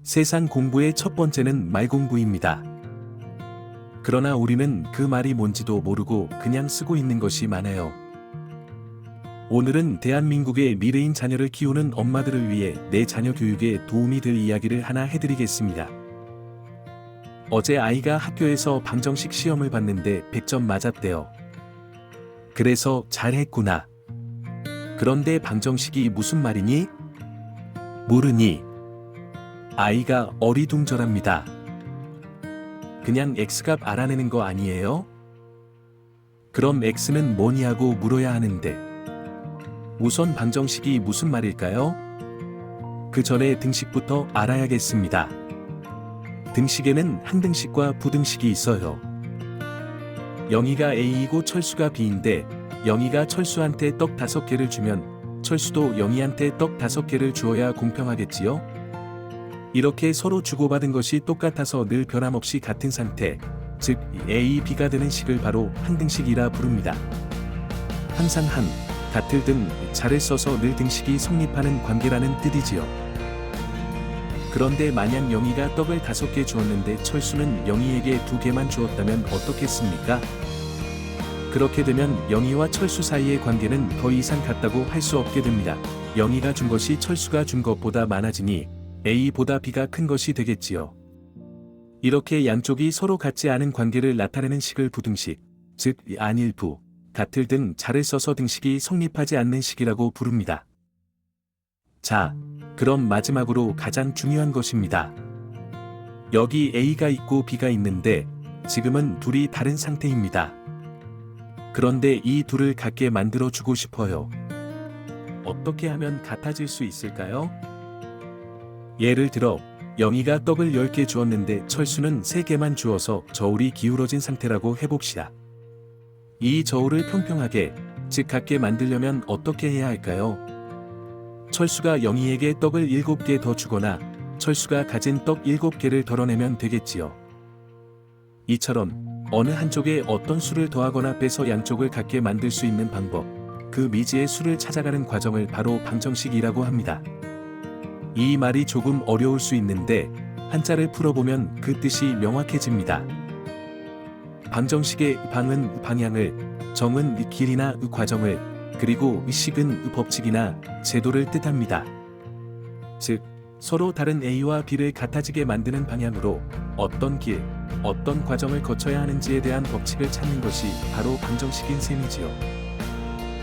세상 공부의 첫 번째는 말 공부입니다. 그러나 우리는 그 말이 뭔지도 모르고 그냥 쓰고 있는 것이 많아요. 오늘은 대한민국의 미래인 자녀를 키우는 엄마들을 위해 내 자녀 교육에 도움이 될 이야기를 하나 해드리겠습니다. 어제 아이가 학교에서 방정식 시험을 봤는데 100점 맞았대요. 그래서 잘했구나. 그런데 방정식이 무슨 말이니? 모르니? 아이가 어리둥절합니다. 그냥 X값 알아내는 거 아니에요? 그럼 X는 뭐니 하고 물어야 하는데. 우선 방정식이 무슨 말일까요? 그 전에 등식부터 알아야겠습니다. 등식에는 항등식과 부등식이 있어요. 영희가 A이고 철수가 B인데 영희가 철수한테 떡 5개를 주면 철수도 영희한테 떡 5개를 주어야 공평하겠지요? 이렇게 서로 주고받은 것이 똑같아서 늘 변함없이 같은 상태, 즉 A, B가 되는 식을 바로 항등식이라 부릅니다. 항상 한, 같을 등 자를 써서 늘 등식이 성립하는 관계라는 뜻이지요. 그런데 만약 영희가 떡을 5개 주었는데 철수는 영희에게 2개만 주었다면 어떻겠습니까? 그렇게 되면 영희와 철수 사이의 관계는 더 이상 같다고 할 수 없게 됩니다. 영희가 준 것이 철수가 준 것보다 많아지니 A보다 B가 큰 것이 되겠지요. 이렇게 양쪽이 서로 같지 않은 관계를 나타내는 식을 부등식, 즉 안일부, 같을 등 자를 써서 등식이 성립하지 않는 식이라고 부릅니다. 자, 그럼 마지막으로 가장 중요한 것입니다. 여기 A가 있고 B가 있는데 지금은 둘이 다른 상태입니다. 그런데 이 둘을 같게 만들어 주고 싶어요. 어떻게 하면 같아질 수 있을까요? 예를 들어 영희가 떡을 10개 주었는데 철수는 3개만 주어서 저울이 기울어진 상태라고 해봅시다. 이 저울을 평평하게, 즉 같게 만들려면 어떻게 해야 할까요? 철수가 영희에게 떡을 7개 더 주거나 철수가 가진 떡 7개를 덜어내면 되겠지요. 이처럼 어느 한쪽에 어떤 수를 더하거나 빼서 양쪽을 같게 만들 수 있는 방법, 그 미지의 수를 찾아가는 과정을 바로 방정식이라고 합니다. 이 말이 조금 어려울 수 있는데 한자를 풀어보면 그 뜻이 명확해집니다. 방정식의 방은 방향을, 정은 길이나 과정을, 그리고 식은 법칙이나 제도를 뜻합니다. 즉, 서로 다른 A와 B를 같아지게 만드는 방향으로 어떤 길, 어떤 과정을 거쳐야 하는지에 대한 법칙을 찾는 것이 바로 방정식인 셈이지요.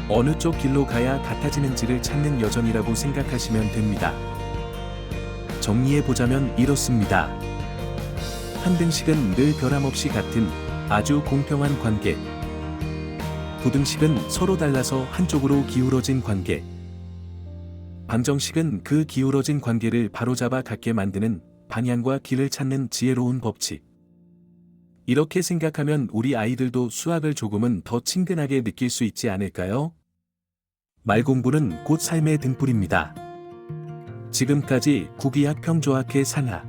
어느 쪽 길로 가야 같아지는지를 찾는 여정이라고 생각하시면 됩니다. 정리해보자면 이렇습니다. 항등식은 늘 변함없이 같은 아주 공평한 관계. 부등식은 서로 달라서 한쪽으로 기울어진 관계. 방정식은 그 기울어진 관계를 바로잡아 같게 만드는 방향과 길을 찾는 지혜로운 법칙. 이렇게 생각하면 우리 아이들도 수학을 조금은 더 친근하게 느낄 수 있지 않을까요? 말 공부는 곧 삶의 등불입니다. 지금까지 구기학 평조학회 산하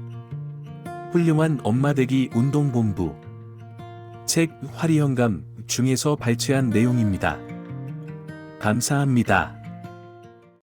훌륭한 엄마되기 운동본부 책 화리영감 중에서 발췌한 내용입니다. 감사합니다.